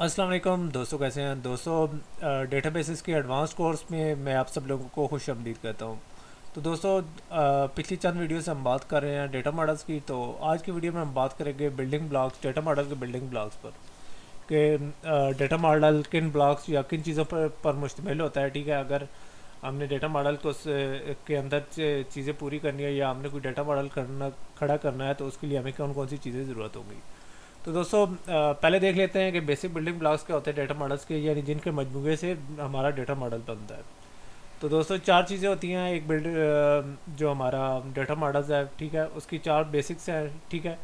अस्सलाम वालेकुम दोस्तों, कैसे हैं दोस्तों। डेटाबेसेस के एडवांस कोर्स में मैं आप सब लोगों को खुश आमदीद कहता हूं। तो दोस्तों, पिछली चंद वीडियो से हम बात कर रहे हैं डेटा मॉडल्स की। तो आज की वीडियो में हम बात करेंगे बिल्डिंग ब्लॉक्स, डेटा मॉडल के बिल्डिंग ब्लॉक्स पर कि डेटा मॉडल किन ब्लॉक्स या किन चीज़ों पर मुश्तमिल होता है। ठीक है, अगर हमने डेटा मॉडल के अंदर चीज़ें पूरी करनी है या हमने कोई डेटा मॉडल खड़ा करना है तो उसके लिए हमें कौन कौन सी चीज़ें ज़रूरत होंगी। तो दोस्तों, पहले देख लेते हैं कि बेसिक बिल्डिंग ब्लॉक्स क्या होते हैं डेटा मॉडल्स के, यानी जिनके मजमूए से हमारा डेटा मॉडल बनता है। तो दोस्तों, चार चीज़ें होती हैं। एक जो हमारा डेटा मॉडल्स है, ठीक है, उसकी चार बेसिक्स हैं। ठीक है,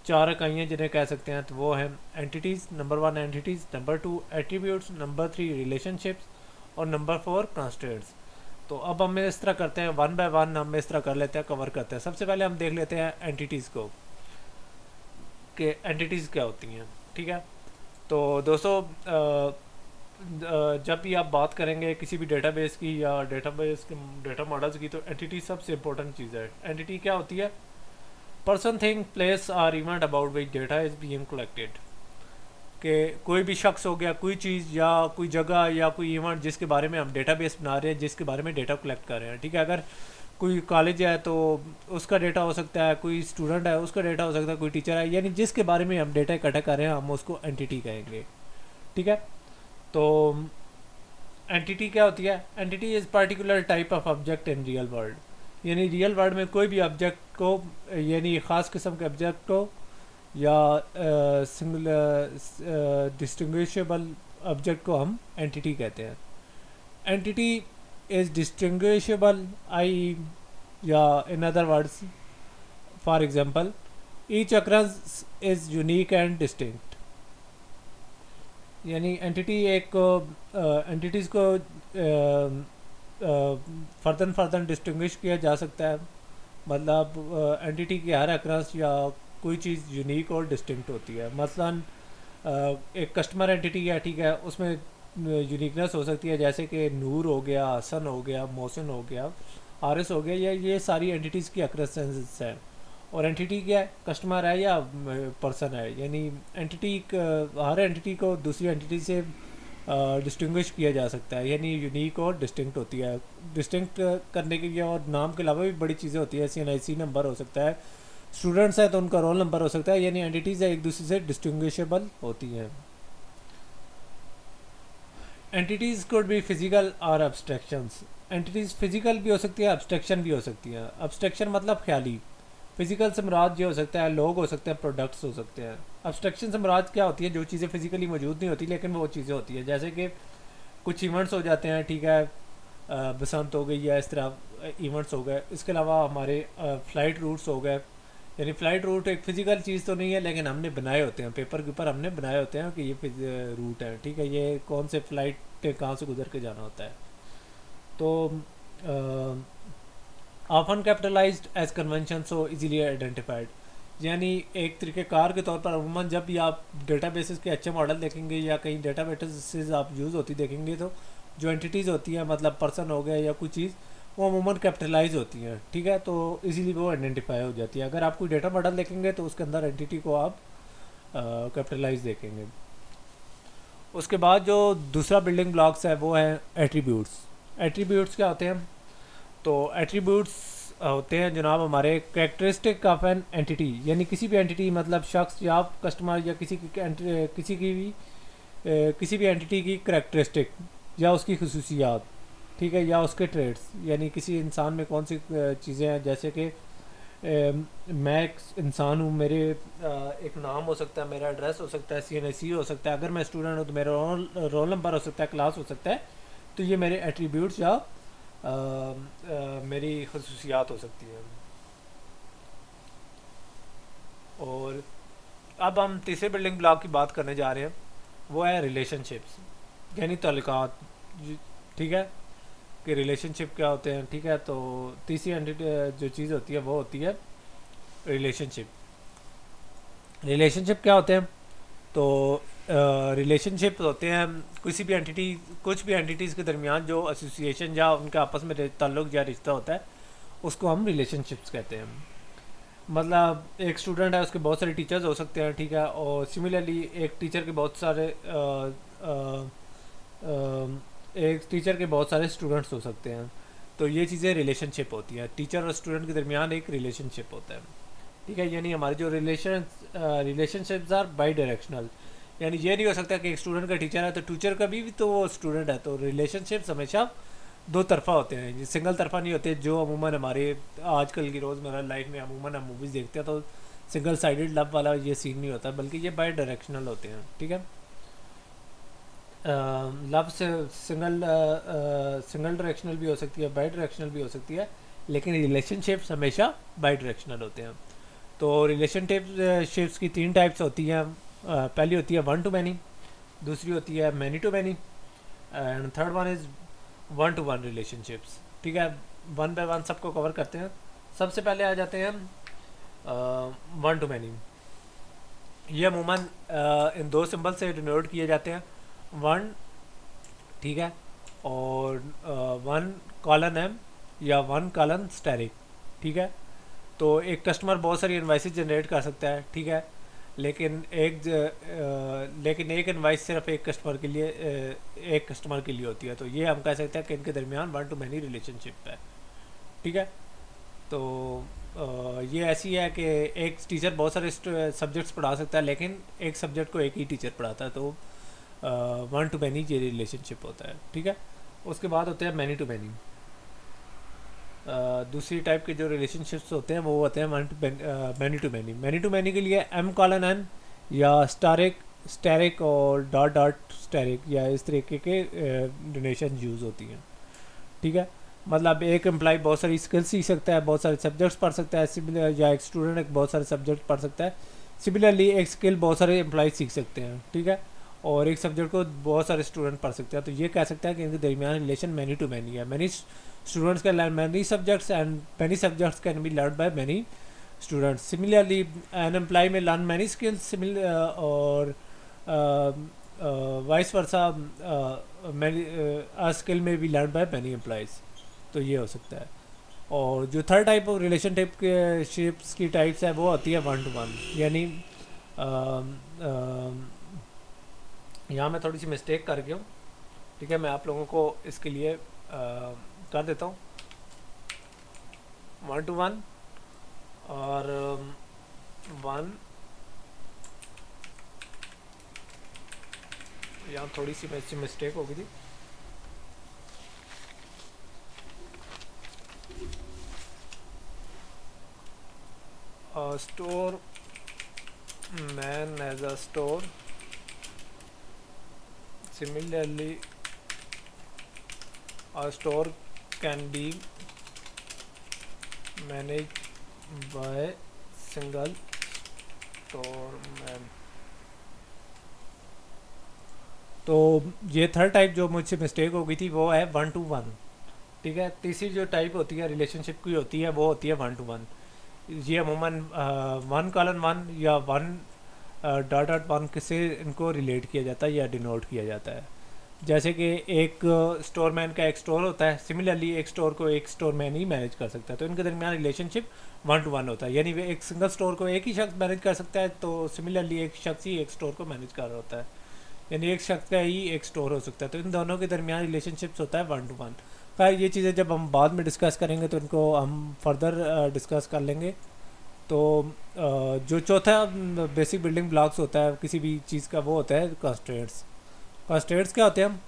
चार इकाइयाँ जिन्हें कह सकते हैं, तो वो हैं entities, number one entities, number two attributes, number three relationships और नंबर फोर कंस्ट्रेंट्स। तो अब हम इस तरह करते हैं, वन बाय वन हम इस तरह कर लेते हैं, कवर करते हैं। सबसे पहले हम देख लेते हैं एंटिटीज़ को कि एंटिटीज़ क्या होती हैं। ठीक है, तो दोस्तों, जब भी आप बात करेंगे किसी भी डेटाबेस की या डेटाबेस के डेटा मॉडल्स की, तो एंटिटी सबसे इंपॉर्टेंट चीज़ है। एंटिटी क्या होती है? Person, thing, place or event about which data is being collected. कि कोई भी शख्स हो गया, कोई चीज़ या कोई जगह या कोई इवेंट जिसके बारे में हम डेटाबेस बना रहे हैं, जिसके बारे में डेटा कलेक्ट कर रहे हैं। ठीक है, अगर कोई कॉलेज है तो उसका डेटा हो सकता है, कोई स्टूडेंट है उसका डेटा हो सकता है, कोई टीचर है, यानी जिसके बारे में हम डेटा इकट्ठा कर रहे हैं हम उसको एंटिटी कहेंगे। ठीक है, तो एंटिटी क्या होती है? Entity is particular type of object in real world. यानी रियल वर्ल्ड में कोई भी ऑब्जेक्ट को, यानी ख़ास किस्म के ऑब्जेक्ट को या सिंगल डिस्टिंग्विशेबल ऑब्जेक्ट को हम एंटिटी कहते हैं। एंटिटी इज़ डिस्टिंग्विशेबल आई, या in other words, for example, each अक्रंस is unique and distinct. यानी एंटिटी एक एंटिटीज़ को फर्दन फर्दन डिस्टिंग्विश किया जा सकता है। मतलब एंटिटी की हर अक्रंस या कोई चीज़ यूनिक और डिस्टिंक्ट होती है। मसलन एक कस्टमर एंटिटी है, ठीक है, उसमें यूनिकनेस हो सकती है, जैसे कि नूर हो गया, हसन हो गया, मोहसिन हो गया, आरिस हो गया, ये सारी एंटिटीज़ की अक्रसेंस हैं। और एंटिटी क्या है? कस्टमर है या पर्सन है। यानी एंटिटी, हर एंटिटी को दूसरी एंटिटी से डिस्टिंग्विश किया जा सकता है, यानी यूनिक और डिस्टिंक्ट होती है। डिस्टिंक्ट करने के लिए और नाम के अलावा भी बड़ी चीज़ें होती है, CNIC नंबर हो सकता है, स्टूडेंट्स हैं तो उनका रोल नंबर हो सकता है। यानी एंटिटीज़ एक दूसरे से डिस्टिंग्विशेबल होती हैं। एंटिटीज़ कुड बी फिजिकल और एब्स्ट्रैक्शंस। एंटिटीज़ फिजिकल भी हो सकती है, एब्स्ट्रैक्शन भी हो सकती है। एब्स्ट्रैक्शन मतलब ख्याली। फिजिकल से मुराद ये हो सकता है लोग हो सकते हैं, प्रोडक्ट्स हो सकते हैं। एब्स्ट्रैक्शन से मुराद क्या होती है? जो चीज़ें फिजिकली मौजूद नहीं होती लेकिन वो चीज़ें होती हैं, जैसे कि कुछ इवेंट्स हो जाते हैं, ठीक है, बसंत हो गई या इस तरह इवेंट्स हो गए। इसके अलावा हमारे फ़्लाइट रूट्स हो गए। यानी फ़्लाइट रूट एक फ़िज़िकल चीज़ तो नहीं है लेकिन हमने बनाए होते हैं, पेपर के ऊपर हमने बनाए होते हैं कि ये रूट है। ठीक है, ये कौन से फ़्लाइट कहाँ से गुजर के जाना होता है। तो often capitalized as convention so easily identified. यानी एक तरीक़ेकार के तौर पर अमूमन जब भी आप डेटाबेसेस के अच्छे मॉडल देखेंगे या कहीं डेटाबेसेस आप यूज़ होती देखेंगे, तो जो एंटिटीज़ होती हैं, मतलब पर्सन हो गया या कोई चीज़, वो अमूमन कैपिटलाइज होती हैं। ठीक है, तो इजीली वो आइडेंटिफाई हो जाती है। अगर आप कोई डेटा मॉडल देखेंगे तो उसके अंदर एंटिटी को आप कैपिटलाइज देखेंगे। उसके बाद जो दूसरा बिल्डिंग ब्लॉक्स है वो है एट्रीब्यूट्स। एट्रीब्यूट्स क्या होते हैं? तो एट्रीब्यूट्स होते हैं जनाब हमारे कैरेक्टरिस्टिक ऑफ एन एंटिटी। यानी किसी भी एंटिटी, मतलब शख्स या कस्टमर या किसी भी एंटिटी की कैरेक्टरिस्टिक या उसकी खसूसियात, ठीक है, या उसके ट्रेड्स। यानी किसी इंसान में कौन सी चीज़ें हैं, जैसे कि मैं एक इंसान हूँ, मेरे एक नाम हो सकता है, मेरा एड्रेस हो सकता है, CNIC हो सकता है, अगर मैं स्टूडेंट हूँ तो मेरा रोल नंबर हो सकता है, क्लास हो सकता है। तो ये मेरे एट्रीब्यूट्स या मेरी खसूसियात हो सकती हैं। और अब हम तीसरे बिल्डिंग ब्लॉक की बात करने जा रहे हैं, वो है रिलेशनशिप्स, यानी ताल्लुकात। ठीक है, कि रिलेशनशिप क्या होते हैं। ठीक है, तो तीसरी जो चीज़ होती है वो होती है रिलेशनशिप। रिलेशनशिप क्या होते हैं? तो रिलेशनशिप होते हैं किसी भी एंटिटी, कुछ भी एंटिटीज़ के दरमियान जो एसोसिएशन या उनका आपस में ताल्लुक़ या रिश्ता होता है, उसको हम रिलेशनशिप्स कहते हैं। मतलब एक स्टूडेंट है, उसके बहुत सारे टीचर्स हो सकते हैं, ठीक है, और सिमिलरली एक टीचर के बहुत सारे एक टीचर के बहुत सारे स्टूडेंट्स हो सकते हैं। तो ये चीज़ें रिलेशनशिप होती हैं, टीचर और स्टूडेंट के दरमियान एक रिलेशनशिप होता है, ठीक है। यानी हमारे जो रिलेशनशिप्स आर बाई डायरेक्शनल, यानी ये नहीं हो सकता कि एक स्टूडेंट का टीचर है तो टीचर का भी तो वो स्टूडेंट है। तो रिलेशनशिप्स हमेशा दो तरफा होते हैं, ये सिंगल तरफा नहीं होते, जो अमूमन हमारे आजकल की रोज़मर्रा लाइफ में अमूमन हम मूवीज़ देखते हैं तो सिंगल साइडेड लव वाला ये सीन नहीं होता, बल्कि ये बाई डायरेक्शनल होते हैं, ठीक है। लव से सिंगल डायरेक्शनल भी हो सकती है, बाई डायरेक्शनल भी हो सकती है, लेकिन रिलेशनशिप्स हमेशा बाई डायरेक्शनल होते हैं। तो रिलेशनशिप्स की तीन टाइप्स होती हैं। पहली होती है वन टू मैनी, दूसरी होती है many to many, and third one is one to one relationships, ठीक है। वन बाय वन सबको कवर करते हैं। सबसे पहले आ जाते हैं वन टू मैनी। ये अमूमन इन दो सिंबल से डिनोट किए जाते हैं, वन, ठीक है, और वन कॉलन एम या वन कॉलन स्टैरिक, ठीक है। तो एक कस्टमर बहुत सारी इनवाइसेस जनरेट कर सकता है, ठीक है, लेकिन एक इनवाइस सिर्फ एक कस्टमर के लिए एक कस्टमर के लिए होती है। तो ये हम कह सकते हैं कि इनके दरमियान वन टू मैनी रिलेशनशिप है, ठीक है। तो ये ऐसी है कि एक टीचर बहुत सारे सब्जेक्ट्स पढ़ा सकता है, लेकिन एक सब्जेक्ट को एक ही टीचर पढ़ाता है, तो वन टू मैनी ये रिलेशनशिप होता है, ठीक है। उसके बाद होते हैं मैनी टू मैनी। दूसरी टाइप के जो रिलेशनशिप्स होते हैं वो होते हैं many to many. Many to many के लिए एम कॉलन एन या स्टैरिक और डॉट डॉट स्टैरिक या इस तरीके के डोनेशन यूज़ होती हैं, ठीक है। मतलब एक एम्प्लॉय बहुत सारी स्किल्स सीख सकता है, बहुत सारे सब्जेक्ट्स पढ़ सकता है, सिमिलर, या एक स्टूडेंट एक बहुत सारे सब्जेक्ट पढ़ सकता है। सिमिलरली एक स्किल बहुत सारे एम्प्लॉय सीख सकते हैं, ठीक है, और एक सब्जेक्ट को बहुत सारे स्टूडेंट पढ़ सकते हैं। तो ये कह सकते हैं कि इनके दरमियान रिलेशन मैनी टू मैनी है। Many students can learn many subjects and many subjects can be learn by many students. Similarly an employee में लर्न मैनी स्किल्स और वाइस वर्सा स्किल में भी लर्न बाय मैनी एम्प्लॉयज़। तो ये हो सकता है। और जो third type of relation type के शिप्स की टाइप्स है वो होती है वन टू वन, यानी यहाँ मैं थोड़ी सी मिस्टेक कर गया हूँ, ठीक है, मैं आप लोगों को इसके लिए कर देता हूँ वन टू वन और वन, यहाँ थोड़ी सी मिस्टेक हो गई थी। Store man as a store, similarly a store can be managed by single storeman। तो ये थर्ड टाइप जो मुझसे मिस्टेक हो गई थी वो है वन टू वन, ठीक है। तीसरी जो टाइप होती है रिलेशनशिप की होती है वो होती है वन टू वन। ये अमूमन वन कॉलन वन या वन डॉट डॉट वन से इनको रिलेट किया जाता है या डिनोट किया जाता है। जैसे कि एक स्टोरमैन का एक स्टोर होता है, सिमिलरली एक स्टोर को एक स्टोरमैन ही मैनेज कर सकता है, तो इनके दरमियान रिलेशनशिप वन टू वन होता है। यानी वे एक सिंगल स्टोर को एक ही शख्स मैनेज कर सकता है, तो सिमिलरली एक शख्स ही एक स्टोर को मैनेज कर रहा होता है, यानी एक शख्स का ही एक स्टोर हो सकता है। तो इन दोनों के दरमियान रिलेशनशिप्स होता है वन टू वन। खैर ये चीज़ें जब हम बाद में डिस्कस करेंगे तो इनको हम फर्दर डिस्कस कर लेंगे। तो जो चौथा बेसिक बिल्डिंग ब्लॉक्स होता है किसी भी चीज़ का वो होता है कंस्ट्रेंट्स। कंस्ट्रेंट्स क्या होते हैं?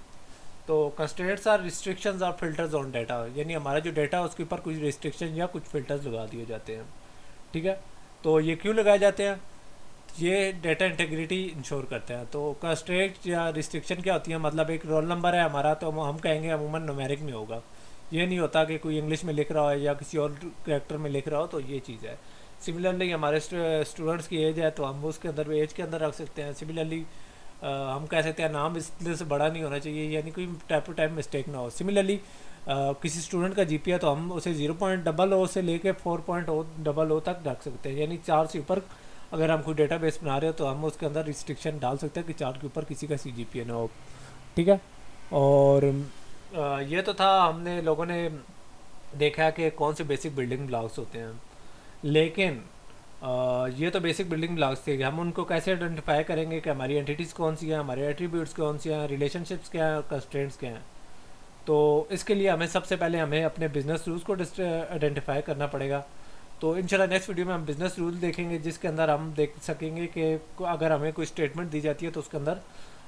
तो कंस्ट्रेंट्स आर रिस्ट्रिक्शंस और फिल्टर्स ऑन डाटा, यानी हमारा जो डाटा है उसके ऊपर कुछ रिस्ट्रिक्शन या कुछ फिल्टर्स लगा दिए जाते हैं, ठीक है। तो ये क्यों लगाए जाते हैं? ये डाटा इंटीग्रिटी इंश्योर करते हैं। तो कंस्ट्रेंट या रिस्ट्रिक्शन क्या होती है? मतलब एक रोल नंबर है हमारा, तो हम कहेंगे अमूमन न्यूमेरिक में होगा, ये नहीं होता कि कोई इंग्लिश में लिख रहा है या किसी और कैरेक्टर में लिख रहा हो, तो ये चीज़ है। सिमिलरली हमारे स्टूडेंट्स की एज है तो हम उसके अंदर एज के अंदर रख सकते हैं। सिमिलरली हम कह सकते हैं नाम इसलिए से बड़ा नहीं होना चाहिए, यानी कोई टाइप टू टाइप मिस्टेक ना हो। सिमिलरली किसी स्टूडेंट का जीपीए तो हम उसे 0.00 से लेके 4.00 तक रख सकते हैं, यानी 4 से ऊपर अगर हम कोई डेटाबेस बना रहे हो तो हम उसके अंदर रिस्ट्रिक्शन डाल सकते हैं कि 4 के ऊपर किसी का CGPA ना हो, ठीक है। और ये तो था, हमने लोगों ने देखा कि कौन से बेसिक बिल्डिंग ब्लॉक्स होते हैं, लेकिन ये तो बेसिक बिल्डिंग ब्लॉक्स थे। हम उनको कैसे आइडेंटिफाई करेंगे कि हमारी एंटिटीज़ कौन सी हैं, हमारे एट्रीब्यूट्स कौन सी हैं, रिलेशनशिप्स क्या हैं, कंस्ट्रेंट्स क्या हैं। तो इसके लिए हमें सबसे पहले हमें अपने बिजनेस रूल्स को आइडेंटिफाई करना पड़ेगा। तो इंशाल्लाह नेक्स्ट वीडियो में हम बिज़नेस रूल देखेंगे, जिसके अंदर हम देख सकेंगे कि अगर हमें कोई स्टेटमेंट दी जाती है तो उसके अंदर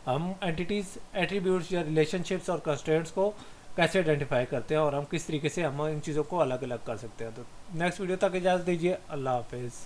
हम एंटिटीज़, एट्रीब्यूट्स या रिलेशनशिप्स और कंस्ट्रेंट्स को कैसे आइडेंटिफाई करते हैं और हम किस तरीके से हम इन चीज़ों को अलग अलग कर सकते हैं। तो नेक्स्ट वीडियो तक इजाज़त दीजिए। अल्लाह हाफिज़।